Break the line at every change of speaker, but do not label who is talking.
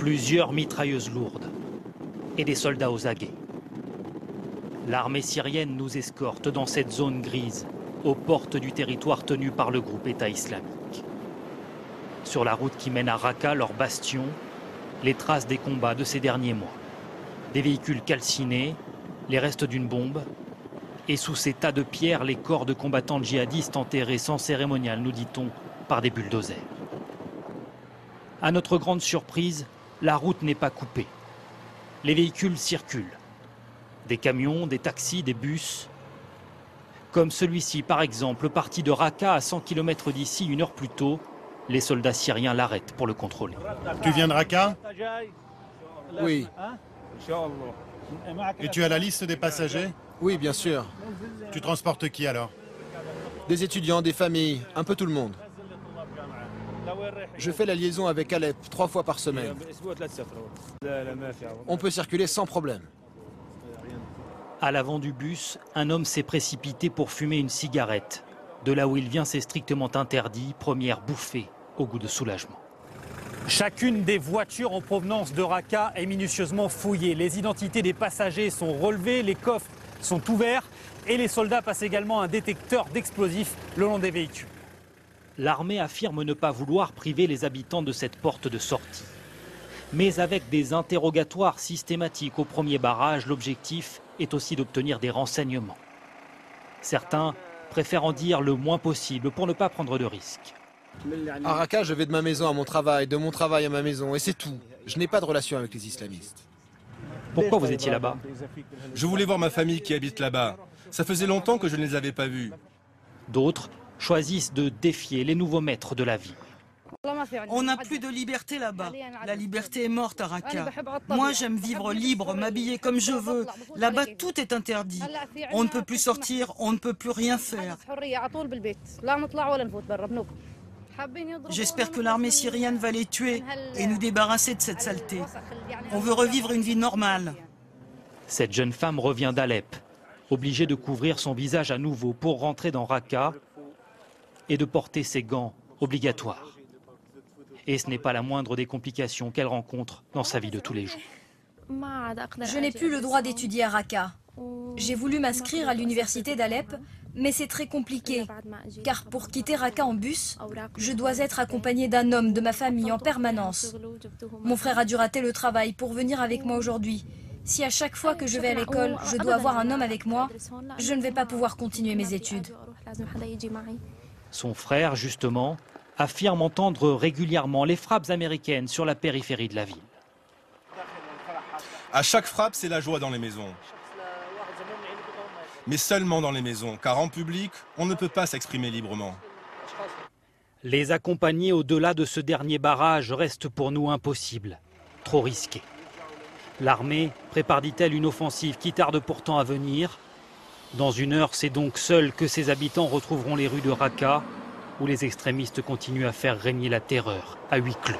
Plusieurs mitrailleuses lourdes et des soldats aux aguets. L'armée syrienne nous escorte dans cette zone grise, aux portes du territoire tenu par le groupe État islamique. Sur la route qui mène à Raqqa, leur bastion, les traces des combats de ces derniers mois. Des véhicules calcinés, les restes d'une bombe, et sous ces tas de pierres, les corps de combattants djihadistes enterrés sans cérémonial, nous dit-on, par des bulldozers. À notre grande surprise, la route n'est pas coupée. Les véhicules circulent. Des camions, des taxis, des bus. Comme celui-ci, par exemple, parti de Raqqa à 100 km d'ici, 1 heure plus tôt, les soldats syriens l'arrêtent pour le contrôler.
Tu viens de Raqqa?
Oui.
Et tu as la liste des passagers?
Oui, bien sûr.
Tu transportes qui alors?
Des étudiants, des familles, un peu tout le monde. Je fais la liaison avec Alep 3 fois par semaine. On peut circuler sans problème.
À l'avant du bus, un homme s'est précipité pour fumer une cigarette. De là où il vient, c'est strictement interdit. Première bouffée au goût de soulagement. Chacune des voitures en provenance de Raqqa est minutieusement fouillée. Les identités des passagers sont relevées, les coffres sont ouverts et les soldats passent également un détecteur d'explosifs le long des véhicules. L'armée affirme ne pas vouloir priver les habitants de cette porte de sortie. Mais avec des interrogatoires systématiques au premier barrage, l'objectif est aussi d'obtenir des renseignements. Certains préfèrent en dire le moins possible pour ne pas prendre de risques.
À Raqqa, je vais de ma maison à mon travail, de mon travail à ma maison, et c'est tout. Je n'ai pas de relation avec les islamistes.
Pourquoi vous étiez là-bas?
Je voulais voir ma famille qui habite là-bas. Ça faisait longtemps que je ne les avais pas vus.
D'autres choisissent de défier les nouveaux maîtres de la ville.
On n'a plus de liberté là-bas. La liberté est morte à Raqqa. Moi, j'aime vivre libre, m'habiller comme je veux. Là-bas, tout est interdit. On ne peut plus sortir, on ne peut plus rien faire. J'espère que l'armée syrienne va les tuer et nous débarrasser de cette saleté. On veut revivre une vie normale.
Cette jeune femme revient d'Alep, obligée de couvrir son visage à nouveau pour rentrer dans Raqqa et de porter ses gants obligatoires. Et ce n'est pas la moindre des complications qu'elle rencontre dans sa vie de tous les jours.
Je n'ai plus le droit d'étudier à Raqqa. J'ai voulu m'inscrire à l'université d'Alep, mais c'est très compliqué. Car pour quitter Raqqa en bus, je dois être accompagnée d'un homme de ma famille en permanence. Mon frère a dû rater le travail pour venir avec moi aujourd'hui. Si à chaque fois que je vais à l'école, je dois avoir un homme avec moi, je ne vais pas pouvoir continuer mes études.
Son frère, justement, affirme entendre régulièrement les frappes américaines sur la périphérie de la ville.
À chaque frappe, c'est la joie dans les maisons. Mais seulement dans les maisons, car en public, on ne peut pas s'exprimer librement.
Les accompagner au-delà de ce dernier barrage reste pour nous impossible, trop risqué. L'armée prépare, dit-elle, une offensive qui tarde pourtant à venir. Dans 1 heure, c'est donc seul que ses habitants retrouveront les rues de Raqqa, où les extrémistes continuent à faire régner la terreur à huis clos.